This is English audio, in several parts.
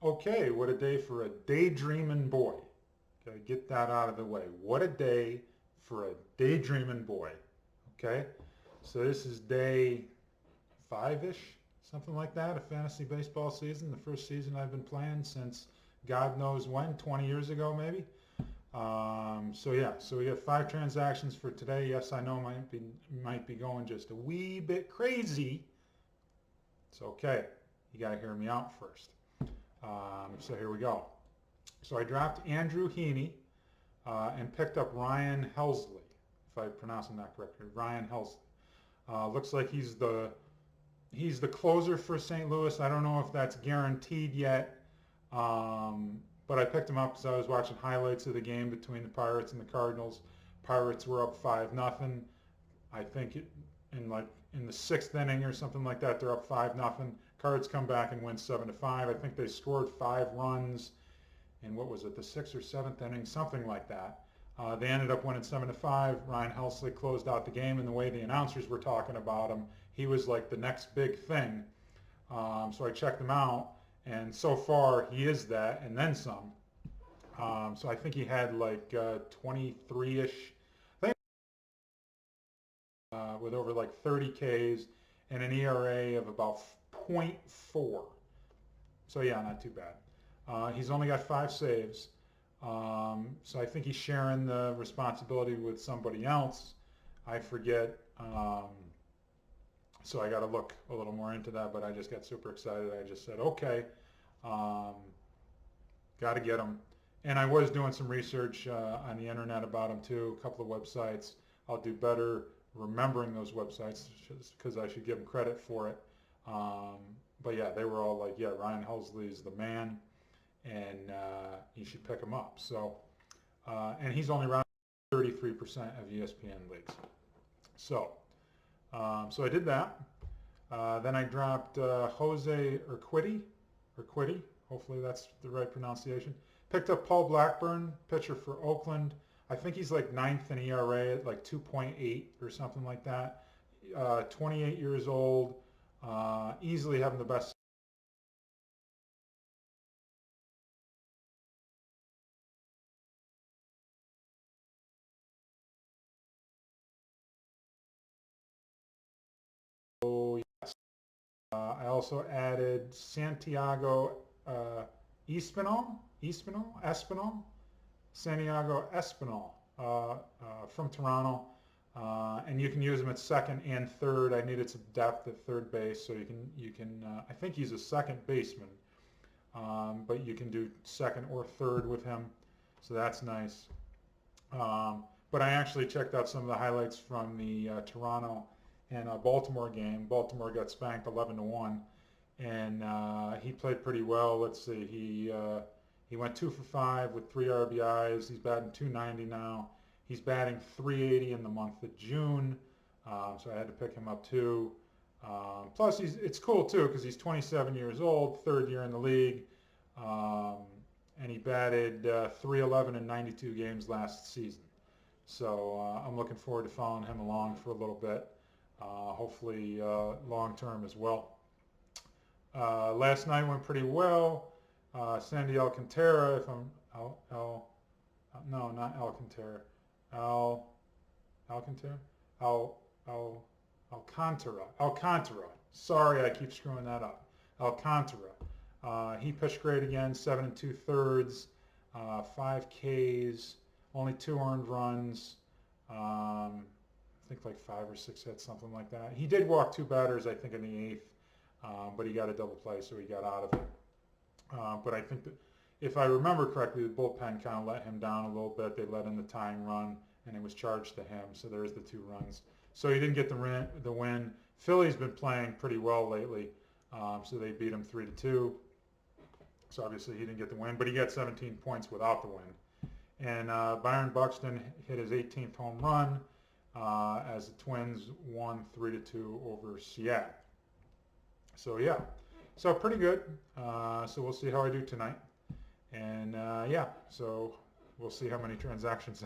Okay, what a day for a daydreaming boy. Okay, get that out of the way. What a day for a daydreaming boy. Okay, so this is day 5-ish, something like that, of fantasy baseball season. The first season I've been playing since God knows when, 20 years ago maybe. So we got 5 transactions for today. Yes, I know might be going just a wee bit crazy. It's okay. You got to hear me out first. So here we go. So I dropped Andrew Heaney and picked up Ryan Helsley, if I'm pronouncing that correctly. Ryan Helsley. Looks like he's the closer for St. Louis. I don't know if that's guaranteed yet, but I picked him up because I was watching highlights of the game between the Pirates and the Cardinals. Pirates were up 5-0. I think in the 6th inning or something like that, they're up 5-0. Cards come back and win 7-5. I think they scored 5 runs in, what was it, the 6th or 7th inning, something like that. They ended up winning 7-5. Ryan Helsley closed out the game, and the way the announcers were talking about him, he was like the next big thing. So I checked him out, and so far he is that and then some. So I think he had like 23-ish, with over like 30 Ks and an ERA of about 0.4. So yeah, not too bad. He's only got 5 saves. So I think he's sharing the responsibility with somebody else. I forget. So I got to look a little more into that, but I just got super excited. I just said, okay, got to get him. And I was doing some research on the internet about him too, a couple of websites. I'll do better remembering those websites because I should give him credit for it. But yeah, they were all like, yeah, Ryan Helsley is the man, and you should pick him up. So, and he's only around 33% of ESPN leagues. So I did that. Then I dropped Jose Urquidy. Hopefully that's the right pronunciation. Picked up Paul Blackburn, pitcher for Oakland. I think he's like 9th in ERA at like 2.8 or something like that. 28 years old, easily having the best. Oh yes. I also added Santiago Espinal, Santiago Espinal from Toronto. And you can use him at 2nd and 3rd. I needed some depth at 3rd base, so you can. I think he's a 2nd baseman, but you can do 2nd or 3rd with him, so that's nice. But I actually checked out some of the highlights from the Toronto and Baltimore game. Baltimore got spanked 11-1, and he played pretty well. Let's see, he went 2 for 5 with 3 RBIs. He's batting .290 now. He's batting .380 in the month of June, so I had to pick him up too. Plus, it's cool too because he's 27 years old, 3rd year in the league, and he batted .311 in 92 games last season. So I'm looking forward to following him along for a little bit, hopefully long term as well. Last night went pretty well. Sandy Alcantara, if I'm no, not Alcantara. Alcantara. Sorry, I keep screwing that up. Alcantara. He pitched great again, 7 2/3, 5 Ks, only 2 earned runs. I think like 5 or 6 hits, something like that. He did walk 2 batters, I think, in the 8th, but he got a double play, so he got out of it. But I think that if I remember correctly, the bullpen kind of let him down a little bit. They let in the tying run, and it was charged to him. So there's the 2 runs. So he didn't get the win. Philly's been playing pretty well lately, so they beat him 3-2. So obviously he didn't get the win, but he got 17 points without the win. And Byron Buxton hit his 18th home run as the Twins won 3-2 over Seattle. So yeah, so pretty good. So we'll see how I do tonight. And yeah, so we'll see how many transactions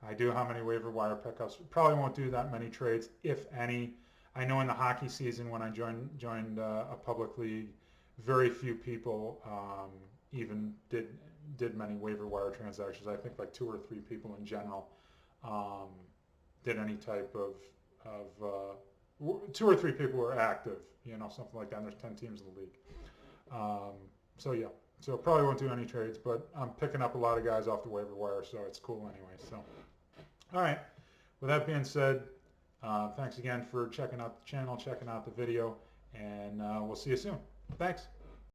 I do, how many waiver wire pickups. Probably won't do that many trades, if any. I know in the hockey season when I joined a public league, very few people even did many waiver wire transactions. I think like 2 or 3 people in general did any type of 2 or 3 people were active, you know, something like that. And there's 10 teams in the league. So yeah, so probably won't do any trades, but I'm picking up a lot of guys off the waiver wire, so it's cool anyway. So, all right. With that being said, thanks again for checking out the channel, checking out the video, and we'll see you soon. Thanks.